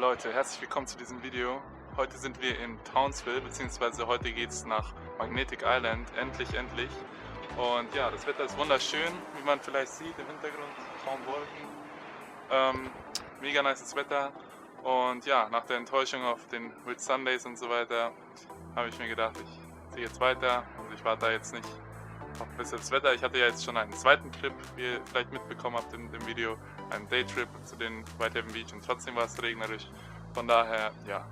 Leute, herzlich willkommen zu diesem Video. Heute sind wir in Townsville, beziehungsweise heute geht es nach Magnetic Island, endlich. Und ja, das Wetter ist wunderschön, wie man vielleicht sieht im Hintergrund, kaum Wolken. Mega nices Wetter. Und ja, nach der Enttäuschung auf den Whitsundays und so weiter, habe ich mir gedacht, ich ziehe jetzt weiter und ich warte da jetzt nicht auf besseres Wetter. Ich hatte ja jetzt schon einen zweiten Trip, wie ihr vielleicht mitbekommen habt in dem Video, einen Daytrip zu den Whitehaven Beach und trotzdem war es regnerisch. Von daher, ja,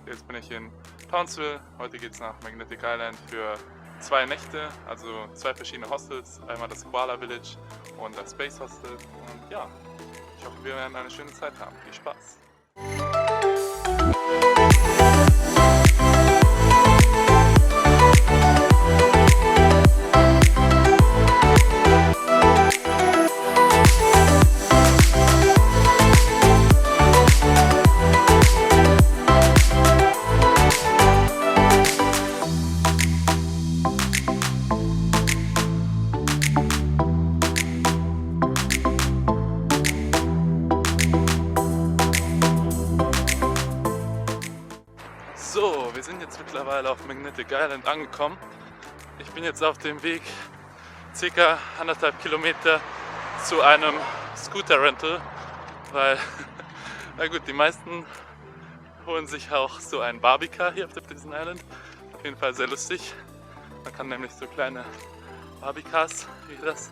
jetzt bin ich in Townsville. Heute geht es nach Magnetic Island für 2 Nächte, also 2 verschiedene Hostels. Einmal das Koala Village und das Space Hostel. Und ja, ich hoffe, wir werden eine schöne Zeit haben. Viel Spaß! So, wir sind jetzt mittlerweile auf Magnetic Island angekommen. Ich bin jetzt auf dem Weg ca. 1,5 Kilometer zu einem Scooter-Rental, weil, na gut, die meisten holen sich auch so ein Barbie-Car hier auf diesem Island. Auf jeden Fall sehr lustig. Man kann nämlich so kleine Barbie-Cars, wie das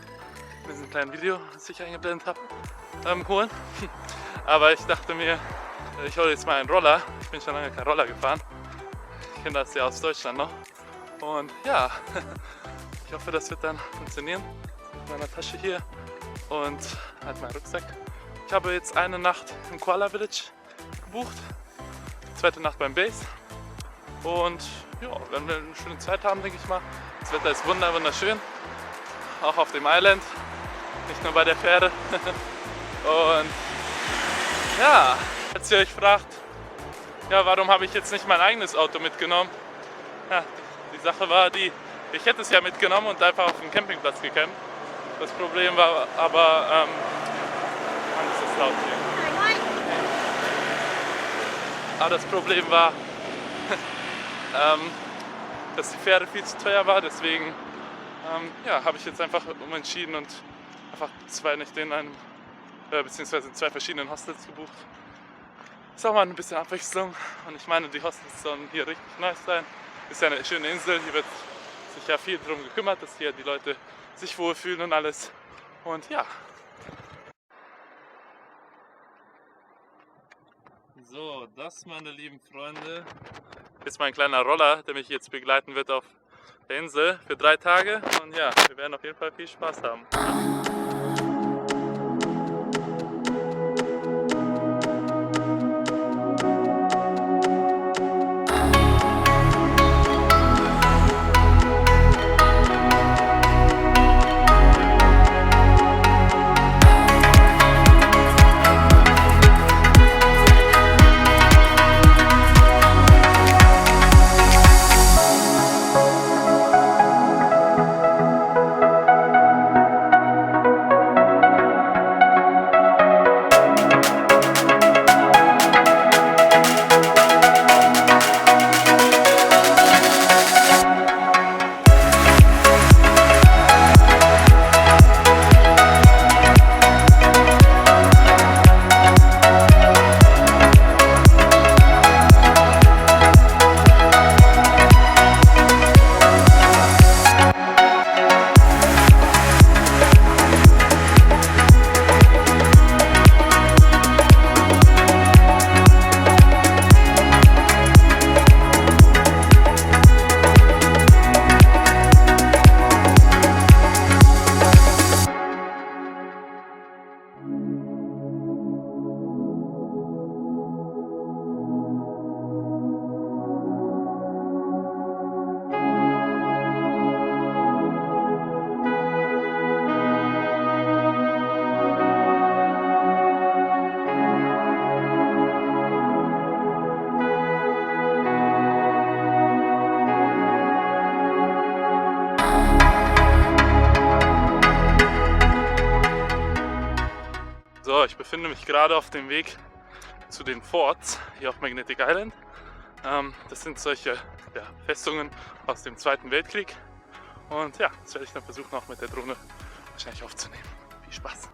in diesem kleinen Video, das ich eingeblendet habe, holen. Aber ich dachte mir, ich hole jetzt mal einen Roller. Ich bin schon lange kein Roller gefahren. Ich kenne das ja aus Deutschland noch. Und ja, ich hoffe, das wird dann funktionieren. Mit meiner Tasche hier und halt mein Rucksack. Ich habe jetzt eine Nacht im Koala Village gebucht, die zweite Nacht beim Base. Und ja, wenn wir eine schöne Zeit haben, denke ich mal. Das Wetter ist wunderschön, auch auf dem Island, nicht nur bei der Fähre. Und ja, falls ihr euch fragt, ja, warum habe ich jetzt nicht mein eigenes Auto mitgenommen? Ja, die Sache war die, ich hätte es ja mitgenommen und einfach auf dem Campingplatz gecampt. Das Problem war aber, Mann, ist das laut hier. Aber das Problem war, dass die Fähre viel zu teuer war, deswegen ja, habe ich jetzt einfach umentschieden und einfach 2 Nächte in einem, beziehungsweise in 2 verschiedenen Hostels gebucht. Ist auch mal ein bisschen Abwechslung und ich meine, die Hostels sollen hier richtig nice sein. Ist ja eine schöne Insel, hier wird sich ja viel darum gekümmert, dass hier die Leute sich wohlfühlen und alles. Und ja. So, das, meine lieben Freunde, ist mein kleiner Roller, der mich jetzt begleiten wird auf der Insel für 3 Tage. Und ja, wir werden auf jeden Fall viel Spaß haben. So, ich befinde mich gerade auf dem Weg zu den Forts hier auf Magnetic Island. Das sind solche Festungen aus dem Zweiten Weltkrieg. Und ja, das werde ich dann versuchen auch mit der Drohne wahrscheinlich aufzunehmen. Viel Spaß!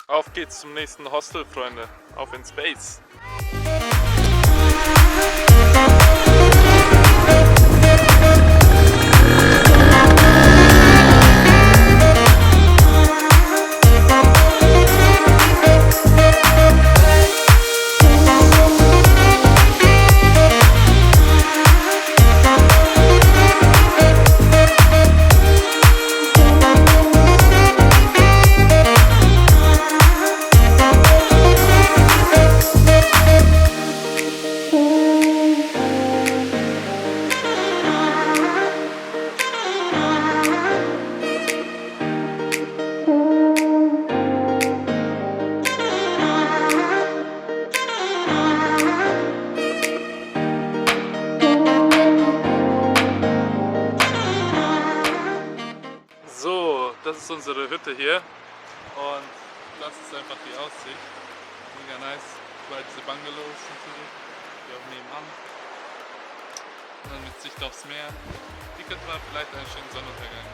Auf geht's zum nächsten Hostel, Freunde. Auf in Space. So, das ist unsere Hütte hier und das ist einfach die Aussicht. Mega nice, weil diese Bungalows natürlich, die auch nebenan. Und dann mit Sicht aufs Meer. Hier könnte man vielleicht einen schönen Sonnenuntergang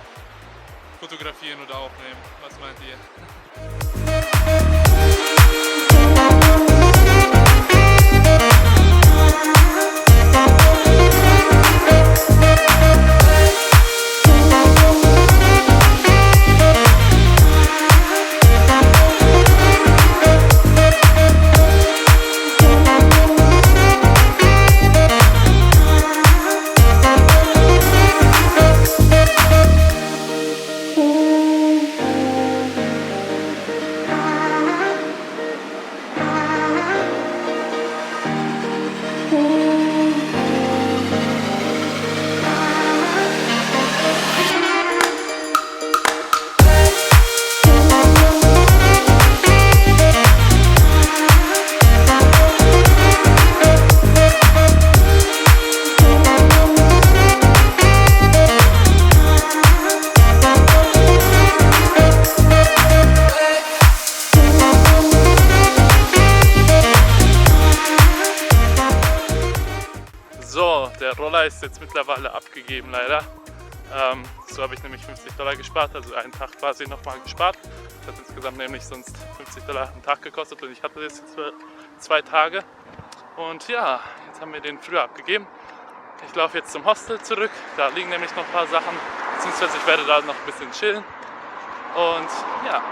fotografieren oder aufnehmen. Was meint ihr? So, der Roller ist jetzt mittlerweile abgegeben leider. So habe ich nämlich $50 gespart, also einen Tag quasi nochmal gespart. Das hat insgesamt nämlich sonst $50 am Tag gekostet und ich hatte das jetzt für 2 Tage. Und ja, jetzt haben wir den früher abgegeben. Ich laufe jetzt zum Hostel zurück, da liegen nämlich noch ein paar Sachen, beziehungsweise ich werde da noch ein bisschen chillen. Und ja,